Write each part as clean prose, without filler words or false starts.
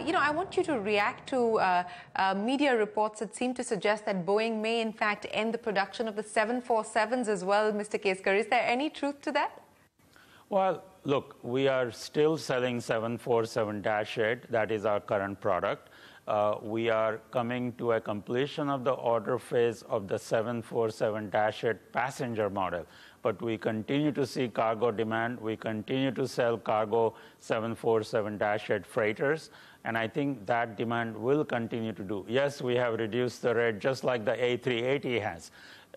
I want you to react to media reports that seem to suggest that Boeing may, in fact, end the production of the 747s as well, Mr. Keskar. Is there any truth to that? Well, look, we are still selling 747-8. That is our current product. We are coming to a completion of the order phase of the 747-8 passenger model. But we continue to see cargo demand. We continue to sell cargo 747-8 freighters. And I think that demand will continue to do. Yes, we have reduced the rate just like the A380 has.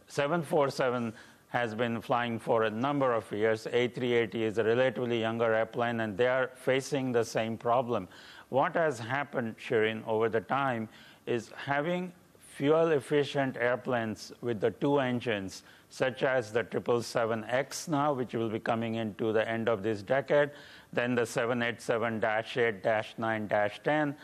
747 has been flying for a number of years. A380 is a relatively younger airplane, and they are facing the same problem. What has happened, Shereen, over the time is having fuel-efficient airplanes with the two engines, such as the 777X now, which will be coming into the end of this decade, then the 787-8-9-10,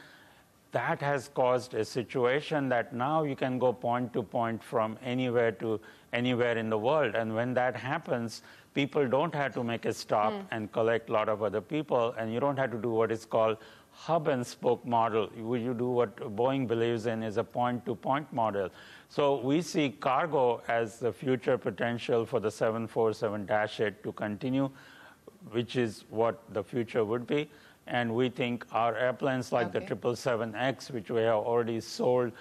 that has caused a situation that now you can go point to point from anywhere to anywhere in the world. And when that happens, people don't have to make a stop and collect a lot of other people, and you don't have to do what is called hub and spoke model. You do what Boeing believes in is a point-to-point model. So we see cargo as the future potential for the 747-8 to continue, which is what the future would be. And we think our airplanes like the 777X, which we have already sold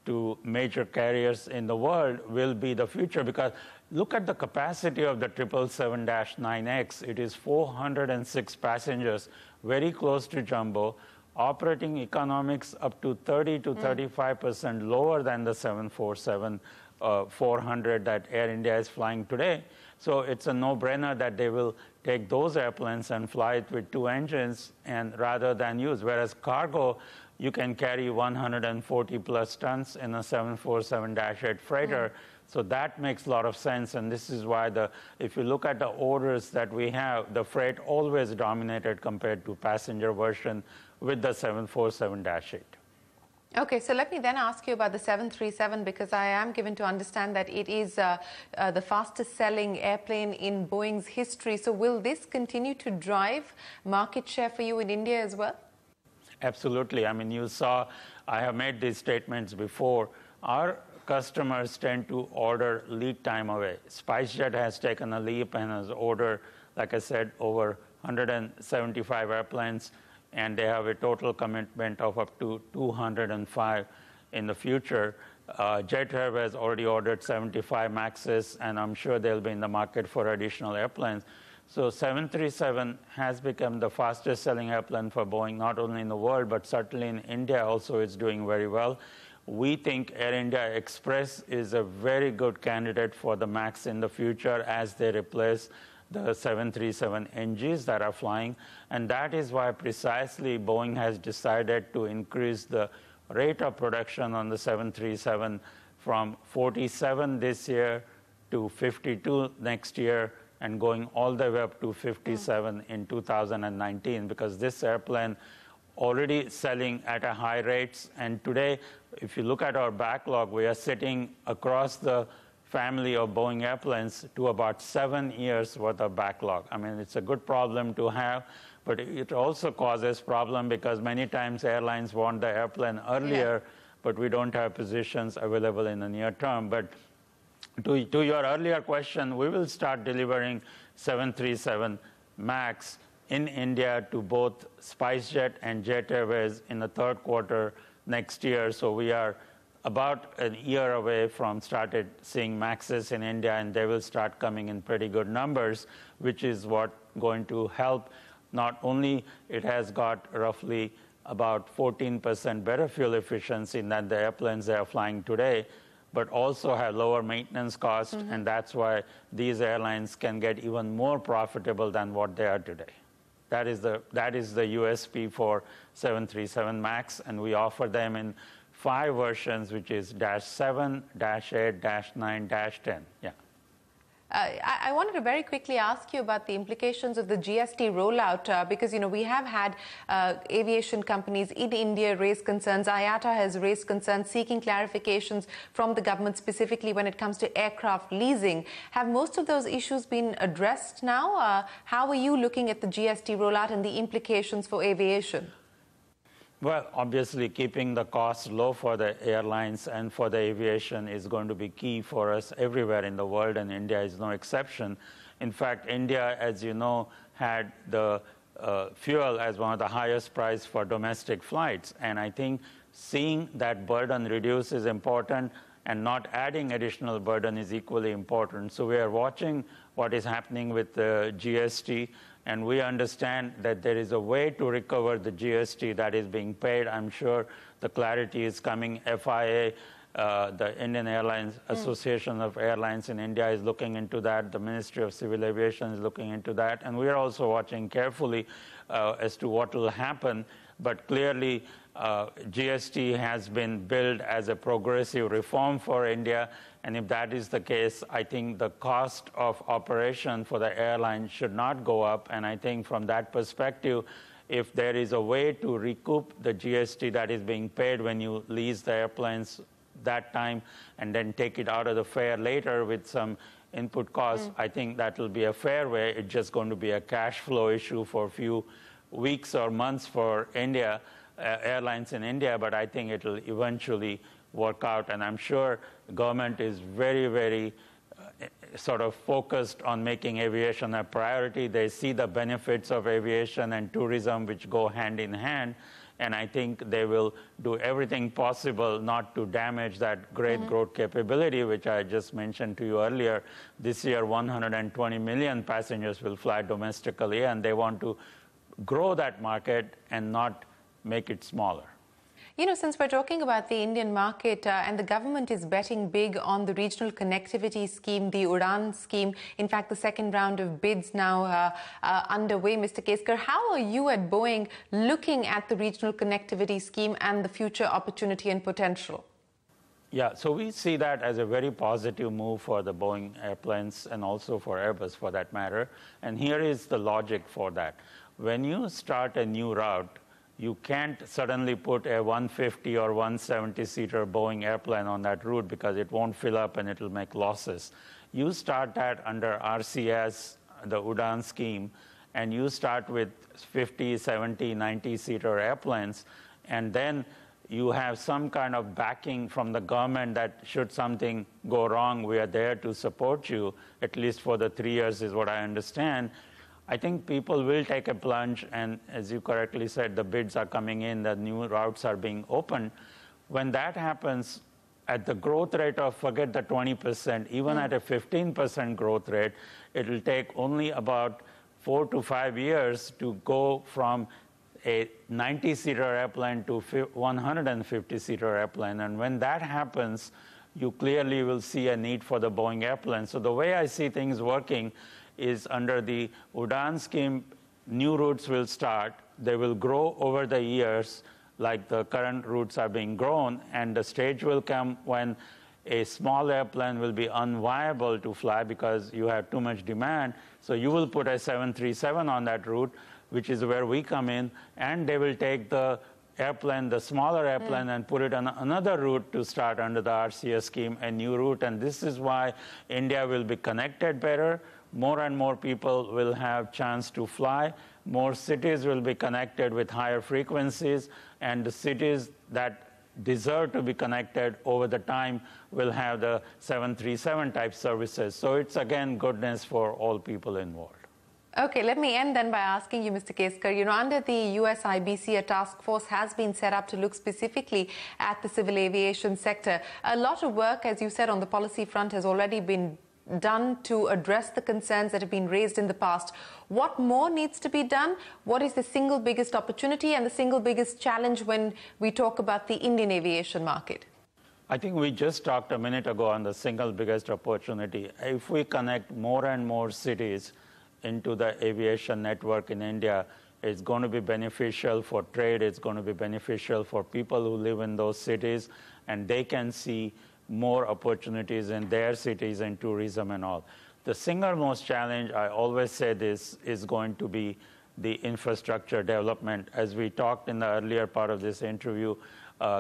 to major carriers in the world, will be the future. Because look at the capacity of the 777-9X. It is 406 passengers, very close to jumbo, operating economics up to 30 to 35% lower than the 747-400 that Air India is flying today. So it's a no-brainer that they will take those airplanes and fly it with two engines and rather than use. Whereas cargo, you can carry 140 plus tons in a 747-8 freighter. So that makes a lot of sense. And this is why if you look at the orders that we have, the freight always dominated compared to passenger version with the 747-8. Okay, so let me then ask you about the 737, because I am given to understand that it is the fastest selling airplane in Boeing's history. So will this continue to drive market share for you in India as well? Absolutely. I mean, you saw, I have made these statements before. Our customers tend to order lead time away. SpiceJet has taken a leap and has ordered, like I said, over 175 airplanes. And they have a total commitment of up to 205 in the future. Jet Airways already ordered 75 MAXes, and I'm sure they'll be in the market for additional airplanes. So 737 has become the fastest selling airplane for Boeing, not only in the world, but certainly in India also it's doing very well. We think Air India Express is a very good candidate for the MAX in the future as they replace the 737 NGs that are flying. And that is why precisely Boeing has decided to increase the rate of production on the 737 from 47 this year to 52 next year and going all the way up to 57 in 2019, because this airplane already selling at a high rates. And today, if you look at our backlog, we are sitting across the family of Boeing airplanes to about 7 years worth of backlog. I mean, it's a good problem to have, but it also causes problem because many times airlines want the airplane earlier, but we don't have positions available in the near term. But to your earlier question, we will start delivering 737 MAX in India to both SpiceJet and Jet Airways in the third quarter next year. So we are about a year away from started seeing MAXes in India, and they will start coming in pretty good numbers, which is what going to help. Not only it has got roughly about 14% better fuel efficiency than the airplanes they are flying today, but also have lower maintenance costs, and that's why these airlines can get even more profitable than what they are today. That is the USP for 737 MAX, and we offer them in 5 versions, which is -7, -8, -9, -10. Yeah. I wanted to very quickly ask you about the implications of the GST rollout, because, we have had aviation companies in India raise concerns. IATA has raised concerns seeking clarifications from the government, specifically when it comes to aircraft leasing. Have most of those issues been addressed now? How are you looking at the GST rollout and the implications for aviation? Well, obviously, keeping the costs low for the airlines and for the aviation is going to be key for us everywhere in the world, and India is no exception. In fact, India, as you know, had the fuel as one of the highest price for domestic flights. And I think seeing that burden reduce is important, and not adding additional burden is equally important. So we are watching what is happening with the GST, and we understand that there is a way to recover the GST that is being paid. I'm sure the clarity is coming. FIA, the Indian Airlines Association of Airlines in India, is looking into that. The Ministry of Civil Aviation is looking into that. And we are also watching carefully as to what will happen. But clearly, GST has been billed as a progressive reform for India. And if that is the case, I think the cost of operation for the airline should not go up. And I think from that perspective, if there is a way to recoup the GST that is being paid when you lease the airplanes that time and then take it out of the fare later with some input costs, I think that will be a fair way. It's just going to be a cash flow issue for a few weeks or months for India, airlines in India, but I think it will eventually work out. And I'm sure the government is very, very sort of focused on making aviation a priority. They see the benefits of aviation and tourism, which go hand in hand. And I think they will do everything possible not to damage that great growth capability, which I just mentioned to you earlier. This year, 120 million passengers will fly domestically, and they want to grow that market and not make it smaller. You know, since we're talking about the Indian market and the government is betting big on the regional connectivity scheme, the UDAN scheme, in fact, the second round of bids now underway, Mr. Keskar, how are you at Boeing looking at the regional connectivity scheme and the future opportunity and potential? Yeah, so we see that as a very positive move for the Boeing airplanes and also for Airbus for that matter. And here is the logic for that. When you start a new route, you can't suddenly put a 150 or 170-seater Boeing airplane on that route because it won't fill up and it'll make losses. You start that under RCS, the UDAN scheme, and you start with 50, 70, 90-seater airplanes, and then you have some kind of backing from the government that should something go wrong, we are there to support you, at least for the 3 years is what I understand. I think people will take a plunge, and as you correctly said, the bids are coming in, the new routes are being opened. When that happens, at the growth rate of, forget the 20%, even at a 15% growth rate, it will take only about 4 to 5 years to go from a 90-seater airplane to 150-seater airplane. And when that happens, you clearly will see a need for the Boeing airplane. So the way I see things working is under the UDAN scheme, new routes will start. They will grow over the years like the current routes are being grown, and the stage will come when a small airplane will be unviable to fly because you have too much demand. So you will put a 737 on that route, which is where we come in, and they will take the airplane, the smaller airplane, and put it on another route to start under the RCS scheme, a new route. And this is why India will be connected better. More and more people will have chance to fly. More cities will be connected with higher frequencies, and the cities that deserve to be connected over the time will have the 737 type services. So it's again goodness for all people involved. Okay, let me end then by asking you, Mr. Keskar, you know, under the US IBC, a task force has been set up to look specifically at the civil aviation sector. A lot of work, as you said, on the policy front has already been done to address the concerns that have been raised in the past. What more needs to be done? What is the single biggest opportunity and the single biggest challenge when we talk about the Indian aviation market? I think we just talked a minute ago on the single biggest opportunity. If we connect more and more cities into the aviation network in India, it's going to be beneficial for trade, it's going to be beneficial for people who live in those cities, and they can see more opportunities in their cities and tourism and all. The single most challenge, I always say this, is going to be the infrastructure development. As we talked in the earlier part of this interview,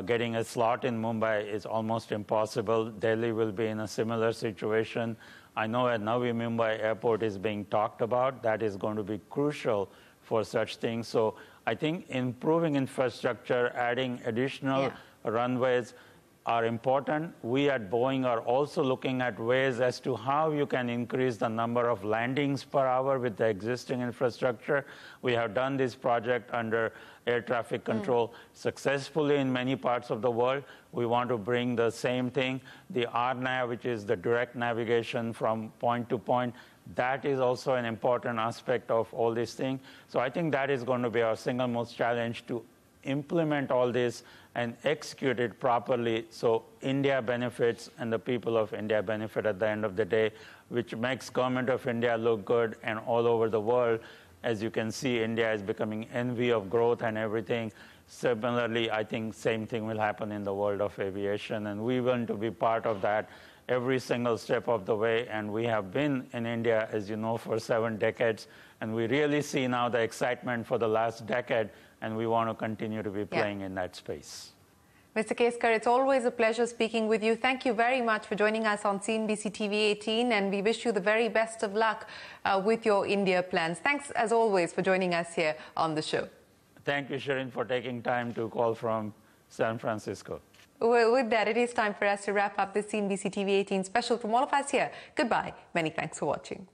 getting a slot in Mumbai is almost impossible. Delhi will be in a similar situation. I know at Navi Mumbai airport is being talked about. That is going to be crucial for such things. So I think improving infrastructure, adding additional runways are important. We at Boeing are also looking at ways as to how you can increase the number of landings per hour with the existing infrastructure. We have done this project under air traffic control successfully in many parts of the world. We want to bring the same thing. The RNAV, which is the direct navigation from point to point, that is also an important aspect of all these things. So I think that is going to be our single most challenge, to implement all this and execute it properly so India benefits and the people of India benefit at the end of the day, which makes government of India look good and all over the world. As you can see, India is becoming envy of growth and everything. Similarly, I think same thing will happen in the world of aviation, and we want to be part of that every single step of the way. And we have been in India, as you know, for 7 decades, and we really see now the excitement for the last decade, and we want to continue to be playing in that space. Mr. Keskar, it's always a pleasure speaking with you. Thank you very much for joining us on CNBC TV 18, and we wish you the very best of luck with your India plans. Thanks, as always, for joining us here on the show. Thank you, Shereen, for taking time to call from San Francisco. Well, with that, it is time for us to wrap up this CNBC TV 18 special from all of us here. Goodbye. Many thanks for watching.